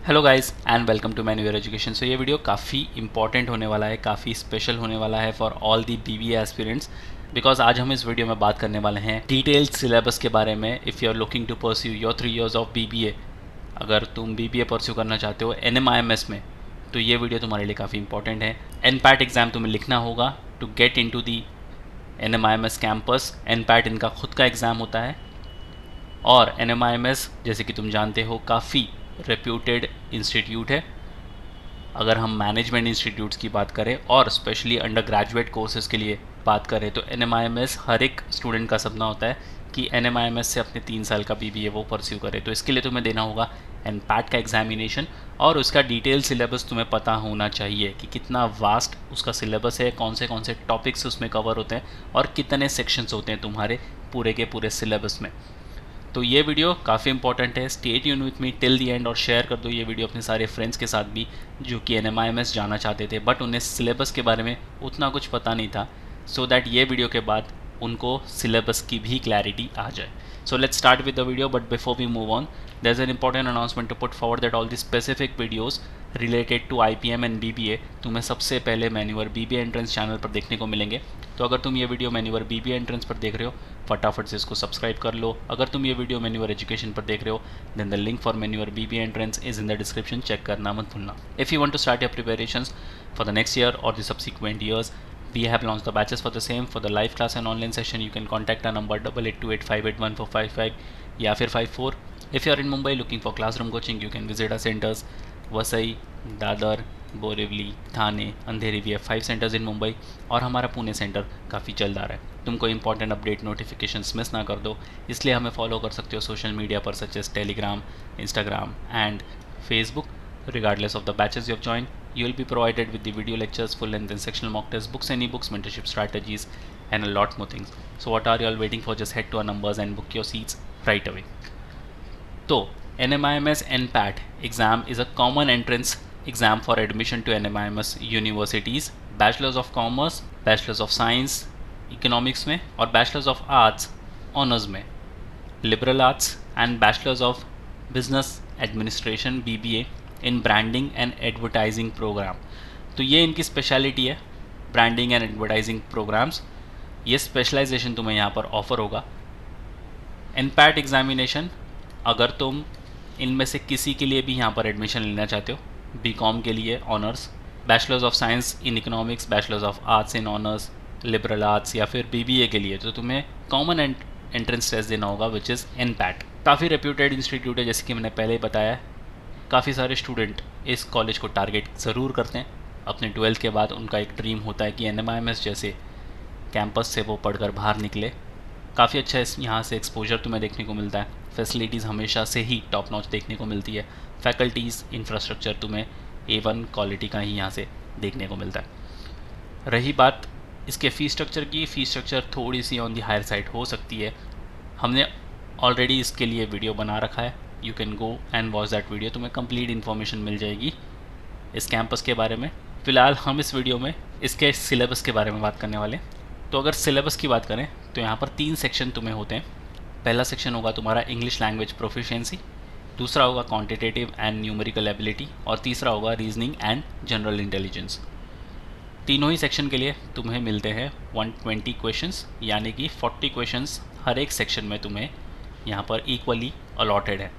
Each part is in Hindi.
Hello guys and welcome to Manya education. So ये वीडियो काफ़ी इंपॉर्टेंट होने वाला है, काफ़ी स्पेशल होने वाला है for all the BBA aspirants, because आज हम इस वीडियो में बात करने वाले हैं डिटेल्ड सिलेबस के बारे में। If you are looking to pursue your 3 years of BBA, अगर तुम बीबीए परस्यू करना चाहते हो एनएमआईएमएस में, तो ये वीडियो तुम्हारे लिए काफ़ी इंपॉर्टेंट है। एनपैट एग्ज़ाम तुम्हें लिखना होगा to get into the NMIMS campus. NPAT इनका खुद का एग्ज़ाम होता है और एनएमआईएमएस जैसे कि तुम जानते हो काफ़ी रेप्यूटेड इंस्टीट्यूट है। अगर हम मैनेजमेंट इंस्टीट्यूट्स की बात करें और स्पेशली अंडर ग्रेजुएट कोर्सेज़ के लिए बात करें तो एनएमआईएमएस हर एक स्टूडेंट का सपना होता है कि एनएमआईएमएस से अपने 3 साल का बीबीए वो परस्यू करे। तो इसके लिए तुम्हें देना होगा एनपैट का एग्जामिनेशन और उसका डिटेल सिलेबस तुम्हें पता होना चाहिए कि कितना वास्ट उसका सिलेबस है, कौन से टॉपिक्स उसमें कवर होते हैं और कितने सेक्शंस होते हैं तुम्हारे पूरे के पूरे सिलेबस में। तो ये वीडियो काफ़ी इंपॉर्टेंट है। Stay tune with me till the and और शेयर कर दो ये वीडियो अपने सारे फ्रेंड्स के साथ भी जो कि एनएमआईएमएस जाना चाहते थे बट उन्हें सिलेबस के बारे में उतना कुछ पता नहीं था, सो दैट ये वीडियो के बाद उनको सिलेबस की भी क्लैरिटी आ जाए। So let's start with the video, but before we move on there is an important announcement to put forward that all the specific videos related to IPM and BBA तुम्हें सबसे पहले मैन्यूअर बीबीए एंट्रेंस चैनल पर देखने को मिलेंगे। तो अगर तुम ये वीडियो मैन्यूअर बीबीए एंट्रेंस पर देख रहे हो फटाफट से इसको सब्सक्राइब कर लो। अगर तुम ये वीडियो मैन्यूअर एजुकेशन पर देख रहे हो then the link for Manya BBA entrance is in the description, check करना मत भूलना। If you want to start your preparations for the next year और the subsequent years, we have launched the batches for the same. For the live class and online session you can contact our number 8828581455 या फिर 54. If you are in Mumbai looking for classroom coaching you can visit our centers Vasai, Dadar, Borivali, थाने, अंधेरी। भी है 5 सेंटर्स इन मुंबई और हमारा पुणे सेंटर काफ़ी जल्द आ रहा है। तुम कोई इंपॉर्टेंट अपडेट नोटिफिकेशंस मिस ना कर दो, इसलिए हमें फॉलो कर सकते हो सोशल मीडिया पर such as Telegram, Instagram and Facebook. Regardless of the batches you have joined, you will be provided with the video lectures, full length and sectional mock tests, books and ebooks, mentorship strategies and a lot more things. So what are you all waiting for? Just head to our numbers and book your seats right away. So NMIMS NPAT exam is a common entrance exam for admission to NMIMS universities, Bachelors of Commerce, Bachelors of Science Economics में और Bachelors of Arts Honours में, Liberal Arts and Bachelors of Business Administration BBA in branding and advertising program. तो ये इनकी स्पेशलिटी है, ब्रांडिंग एंड एडवर्टाइजिंग प्रोग्राम्स। ये स्पेशलाइजेशन तुम्हें यहाँ पर ऑफर होगा। एनपैट एग्जामिनेशन अगर तुम इनमें से किसी के लिए भी यहाँ पर एडमिशन लेना चाहते हो, बीकॉम के लिए honours, bachelors of science in economics, bachelors of arts in honours, liberal arts या फिर बीबीए के लिए, तो तुम्हें कॉमन एंट्रेंस टेस्ट देना होगा विच इज़ एनपैट। काफ़ी रेप्यूटेड इंस्टीट्यूट है, जैसे कि मैंने पहले ही बताया। काफ़ी सारे स्टूडेंट इस कॉलेज को टारगेट ज़रूर करते हैं। अपने 12th के बाद उनका एक ड्रीम होता है कि एनएमआईएमएस जैसे कैंपस से वो पढ़कर बाहर निकले। काफ़ी अच्छा यहाँ से एक्सपोजर तुम्हें देखने को मिलता है। फैसिलिटीज़ हमेशा से ही टॉप नॉच देखने को मिलती है। फैकल्टीज़, इंफ्रास्ट्रक्चर तुम्हें A1 क्वालिटी का ही यहाँ से देखने को मिलता है। रही बात इसके फ़ीस स्ट्रक्चर की, फ़ीस स्ट्रक्चर थोड़ी सी ऑन दी हायर साइड हो सकती है। हमने ऑलरेडी इसके लिए वीडियो बना रखा है, you can go and watch that video. तुम्हें कंप्लीट इन्फॉर्मेशन मिल जाएगी इस कैंपस के बारे में। फ़िलहाल हम इस वीडियो में इसके सिलेबस के बारे में बात करने वाले हैं। तो अगर सिलेबस की बात करें तो यहाँ पर 3 सेक्शन तुम्हें होते हैं। पहला सेक्शन होगा तुम्हारा इंग्लिश लैंग्वेज प्रोफिशिएंसी, दूसरा होगा क्वांटिटेटिव एंड न्यूमेरिकल एबिलिटी और तीसरा होगा रीजनिंग एंड जनरल इंटेलिजेंस। तीनों ही सेक्शन के लिए तुम्हें मिलते हैं 120 क्वेश्चंस, यानी कि 40 क्वेश्चंस हर एक सेक्शन में तुम्हें यहाँ पर इक्वली अलॉटेड है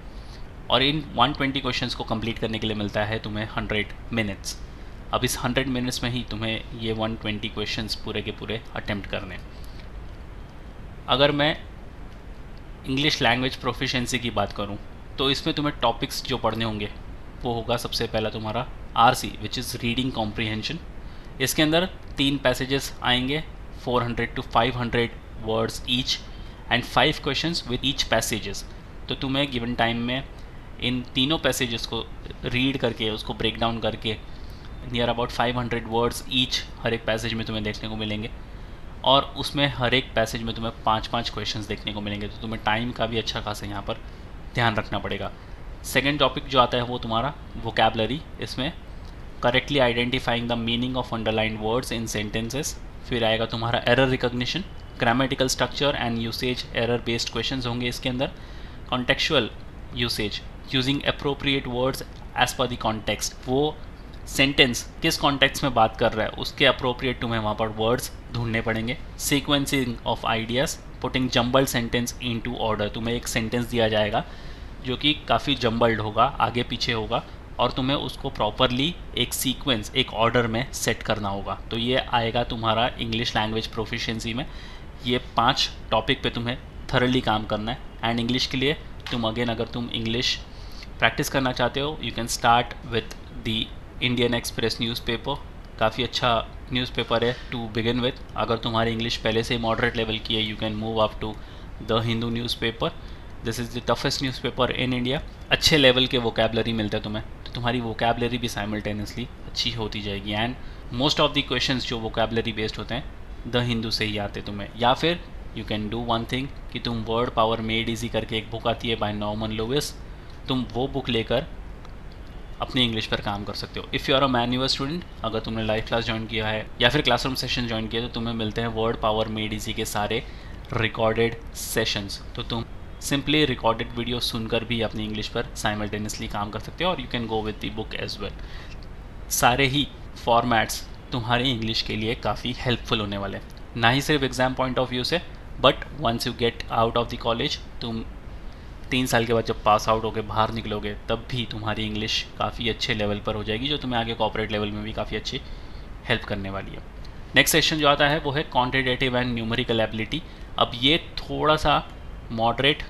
और इन 120 क्वेश्चंस को कंप्लीट करने के लिए मिलता है तुम्हें 100 मिनट्स। अब इस 100 मिनट्स में ही तुम्हें ये 120 क्वेश्चंस पूरे के पूरे अटेम्प्ट करने। अगर मैं इंग्लिश लैंग्वेज प्रोफिशिएंसी की बात करूं तो इसमें तुम्हें टॉपिक्स जो पढ़ने होंगे वो होगा सबसे पहला तुम्हारा RC which is reading comprehension. इसके अंदर 3 पैसेजेस आएंगे, 400 to 500 words each and 5 questions with each passages. तो तुम्हें गिवन टाइम में इन तीनों पैसेजेस को रीड करके उसको ब्रेक डाउन करके नियर अबाउट 500 वर्ड्स ईच हर एक पैसेज में तुम्हें देखने को मिलेंगे और उसमें हर एक पैसेज में तुम्हें 5-5 क्वेश्चंस देखने को मिलेंगे। तो तुम्हें टाइम का भी अच्छा खासा यहाँ पर ध्यान रखना पड़ेगा। सेकेंड टॉपिक जो आता है वो तुम्हारा वोकैबलरी। इसमें correctly identifying the meaning of underline words in sentences. फिर आएगा तुम्हारा error recognition, grammatical structure and usage error based questions होंगे इसके अंदर। Contextual usage, using appropriate words as per the context, वो सेंटेंस किस कॉन्टेक्स्ट में बात कर रहा है उसके अप्रोप्रिएट तुम्हें वहाँ पर वर्ड्स ढूंढने पड़ेंगे। Sequencing of ideas, putting jumbled sentence into order, तुम्हें एक सेंटेंस दिया जाएगा जो कि काफ़ी जम्बल्ड होगा, आगे पीछे होगा, और तुम्हें उसको प्रॉपरली एक सीक्वेंस, एक ऑर्डर में सेट करना होगा। तो ये आएगा तुम्हारा इंग्लिश लैंग्वेज प्रोफिशिएंसी में। ये 5 टॉपिक पे तुम्हें थरली काम करना है। एंड इंग्लिश के लिए तुम अगेन, अगर तुम इंग्लिश प्रैक्टिस करना चाहते हो, you can start with the Indian express newspaper. काफ़ी अच्छा न्यूज़पेपर है टू बिगिन विद। अगर तुम्हारी इंग्लिश पहले से मॉडरेट लेवल की है, you can move up to the Hindu newspaper. This is the toughest newspaper in India. अच्छे लेवल के वोकैबलरी मिलते हैं तुम्हें, तो तुम्हारी वोकैबलरी भी साइमल्टेनियसली अच्छी होती जाएगी। And most of the questions जो वोकैबलरी बेस्ड होते हैं द हिंदू से ही आते तुम्हें। या फिर you can do one thing कि तुम वर्ड पावर मेड ईजी करके एक बुक आती है बाय नॉर्मन लुइस, तुम वो बुक लेकर अपनी इंग्लिश पर काम कर सकते हो। If you are a manual student, अगर तुमने लाइव क्लास ज्वाइन किया है या फिर क्लासरूम सेशन ज्वाइन किया, तो तुम्हें मिलते हैं वर्ड पावर मेड ईजी के सारे रिकॉर्डेड सेशंस। तो तुम सिंपली रिकॉर्डेड वीडियो सुनकर भी अपनी इंग्लिश पर साइमल्टेनियसली काम कर सकते हो, और you can go with the book as well. सारे ही फॉर्मेट्स तुम्हारी इंग्लिश के लिए काफ़ी हेल्पफुल होने वाले हैं, ना ही सिर्फ एग्ज़ाम पॉइंट ऑफ व्यू से, but once you get out of the college, तुम 3 साल के बाद जब पास आउट होकर बाहर निकलोगे, तब भी तुम्हारी इंग्लिश काफ़ी अच्छे लेवल पर हो जाएगी, जो तुम्हें आगे कॉर्पोरेट लेवल में भी काफ़ी अच्छी हेल्प करने वाली है। नेक्स्ट सेशन जो आता है वो है क्वांटिटेटिव एंड न्यूमेरिकल एबिलिटी। अब ये थोड़ा सा मॉडरेट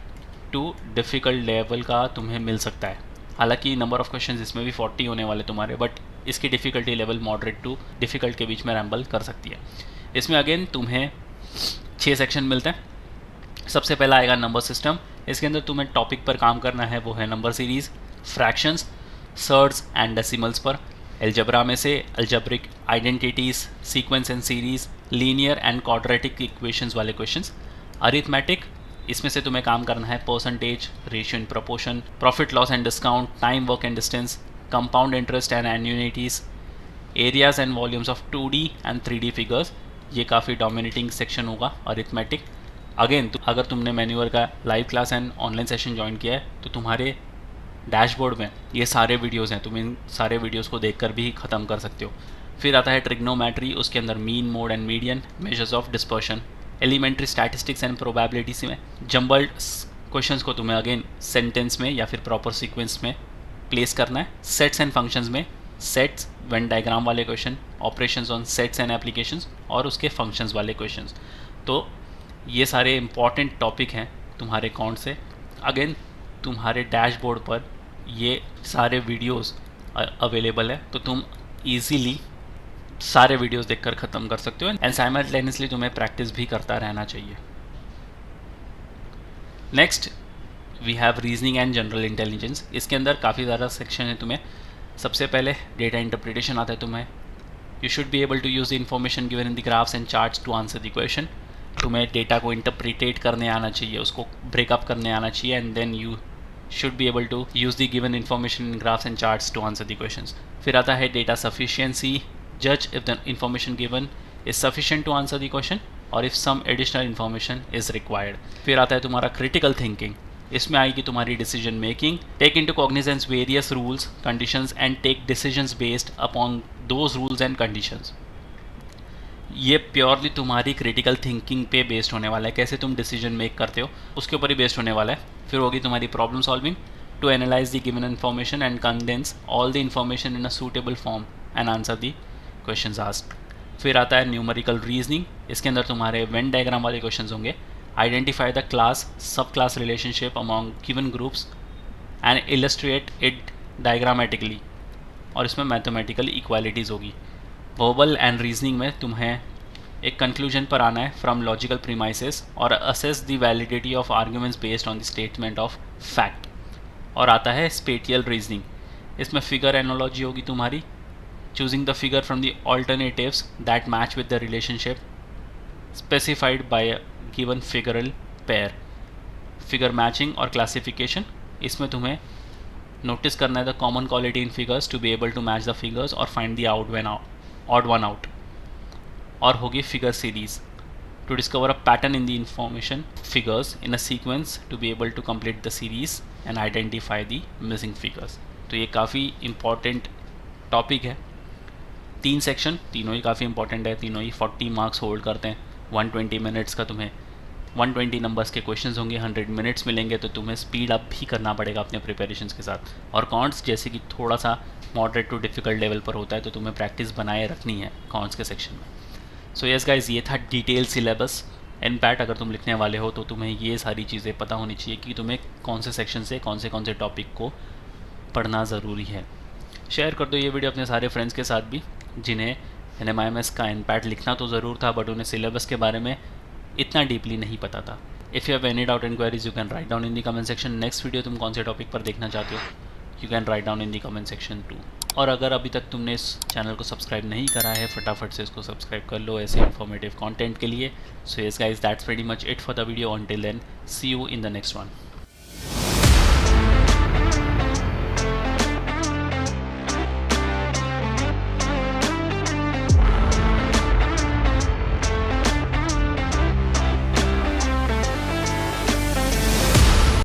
टू डिफ़िकल्ट लेवल का तुम्हें मिल सकता है। हालांकि नंबर ऑफ क्वेश्चंस इसमें भी 40 होने वाले तुम्हारे, बट इसकी difficulty level moderate too difficult के बीच में रैम्बल कर सकती है। इसमें अगेन तुम्हें 6 सेक्शन मिलते हैं। सबसे पहला आएगा नंबर सिस्टम। इसके अंदर तुम्हें टॉपिक पर काम करना है, वो है number series, fractions, surds and decimals पर। अलजेब्रा में से algebraic identities, sequence and series, linear and quadratic equations वाले क्वेश्चंस। अरिथमेटिक, इसमें से तुम्हें काम करना है percentage, ratio and proportion, profit loss and discount, time work and distance, compound interest and annuities, areas and volumes of 2D and 3D figures. ये काफ़ी डोमिनेटिंग सेक्शन होगा अरिथमेटिक। अगेन अगर तुमने मैन्यूअर का live class and online session join किया है, तो तुम्हारे डैशबोर्ड में ये सारे वीडियोज़ हैं, तुम इन सारे वीडियोज़ को देखकर भी ख़त्म कर सकते हो। फिर आता है ट्रिग्नोमेट्री, उसके अंदर mean, mode and median, measures of dispersion, elementary statistics and probabilities में जम्बल्ड क्वेश्चंस को तुम्हें अगेन सेंटेंस में या फिर प्रॉपर सीक्वेंस में प्लेस करना है। सेट्स एंड फंक्शंस में सेट्स, वेन डायग्राम वाले question, operations on sets and applications, और उसके फंक्शंस वाले क्वेश्चंस। तो ये सारे इंपॉर्टेंट टॉपिक हैं तुम्हारे अकाउंट से। अगेन तुम्हारे डैशबोर्ड पर ये सारे वीडियोस अवेलेबल है, तो तुम इजीली सारे वीडियोस देखकर ख़त्म कर सकते हो। एंड साइमल्टेनियसली तुम्हें प्रैक्टिस भी करता रहना चाहिए। Next we have reasoning and general intelligence. इसके अंदर काफ़ी ज़्यादा सेक्शन है तुम्हें। सबसे पहले डेटा इंटरप्रिटेशन आता है तुम्हें। You should be able to use the information given in the graphs and charts to answer the question. तुम्हें डेटा को इंटरप्रिटेट करने आना चाहिए, उसको ब्रेकअप करने आना चाहिए, and then you should be able to use the given information in graphs and charts to answer the questions. फिर आता है data sufficiency, judge if the information given is sufficient to answer the question or if some additional information is required. फिर आता है तुम्हारा critical thinking, इसमें आएगी तुम्हारी decision making, take into cognizance various rules, conditions and take decisions based upon those rules and conditions. ये प्योरली तुम्हारी क्रिटिकल थिंकिंग पे बेस्ड होने वाला है, कैसे तुम डिसीजन मेक करते हो उसके ऊपर ही बेस्ड होने वाला है। फिर होगी तुम्हारी problem solving, to analyse the given information and condense all the information in a suitable form and answer the questions asked. फिर आता है न्यूमेरिकल रीजनिंग, इसके अंदर तुम्हारे वेन डायग्राम वाले क्वेश्चंस होंगे। Identify the class sub class relationship among given groups and illustrate it diagrammatically, और इसमें मैथमेटिकल इक्वालिटीज़ होगी। वर्बल एंड रीजनिंग में तुम्हें एक कंक्लूजन पर आना है फ्रॉम लॉजिकल प्रीमाइसेस और assess the validity of arguments based on the statement of fact. और आता है स्पेटियल रीजनिंग, इसमें फिगर एनोलॉजी होगी तुम्हारी, choosing the figure from the alternatives that match with the relationship specified by a given figural pair. Figure matching और क्लासिफिकेशन, इसमें तुम्हें नोटिस करना है the common quality in figures to be able to match the figures और find the odd one out. और होगी figure series, to discover a pattern in the information figures in a sequence to be able to complete the series and identify the missing figures. तो ये काफ़ी इम्पॉर्टेंट टॉपिक है। 3 सेक्शन, तीनों ही काफ़ी इंपॉर्टेंट है, तीनों ही 40 मार्क्स होल्ड करते हैं। 120 मिनट्स का तुम्हें 120 नंबर्स के क्वेश्चंस होंगे, 100 मिनट्स मिलेंगे, तो तुम्हें स्पीड अप भी करना पड़ेगा अपने प्रिपरेशंस के साथ। और कॉन्ट्स जैसे कि थोड़ा सा मॉडरेट टू डिफ़िकल्ट लेवल पर होता है, तो तुम्हें प्रैक्टिस बनाए रखनी है कॉन्ट्स के सेक्शन में। सो यस गाइज, ये था डिटेल सिलेबस। एनपैट अगर तुम लिखने वाले हो तो तुम्हें ये सारी चीज़ें पता होनी चाहिए कि तुम्हें कौन से सेक्शन से कौन से टॉपिक को पढ़ना ज़रूरी है। शेयर कर दो ये वीडियो अपने सारे फ्रेंड्स के साथ भी, जिन्हें NMIMS का एनपैट लिखना तो ज़रूर था, बट उन्हें सिलेबस के बारे में इतना डीपली नहीं पता था। If you have any doubt inquiries, you can write down in the comment section. Next video तुम कौन से टॉपिक पर देखना चाहते हो, you can write down in the comment section too. और अगर अभी तक तुमने इस चैनल को सब्सक्राइब नहीं करा है, फटाफट से इसको सब्सक्राइब कर लो ऐसे इन्फॉर्मेटिव कंटेंट के लिए। So yes guys, that's very much it for the video. Until then, see you in the next one.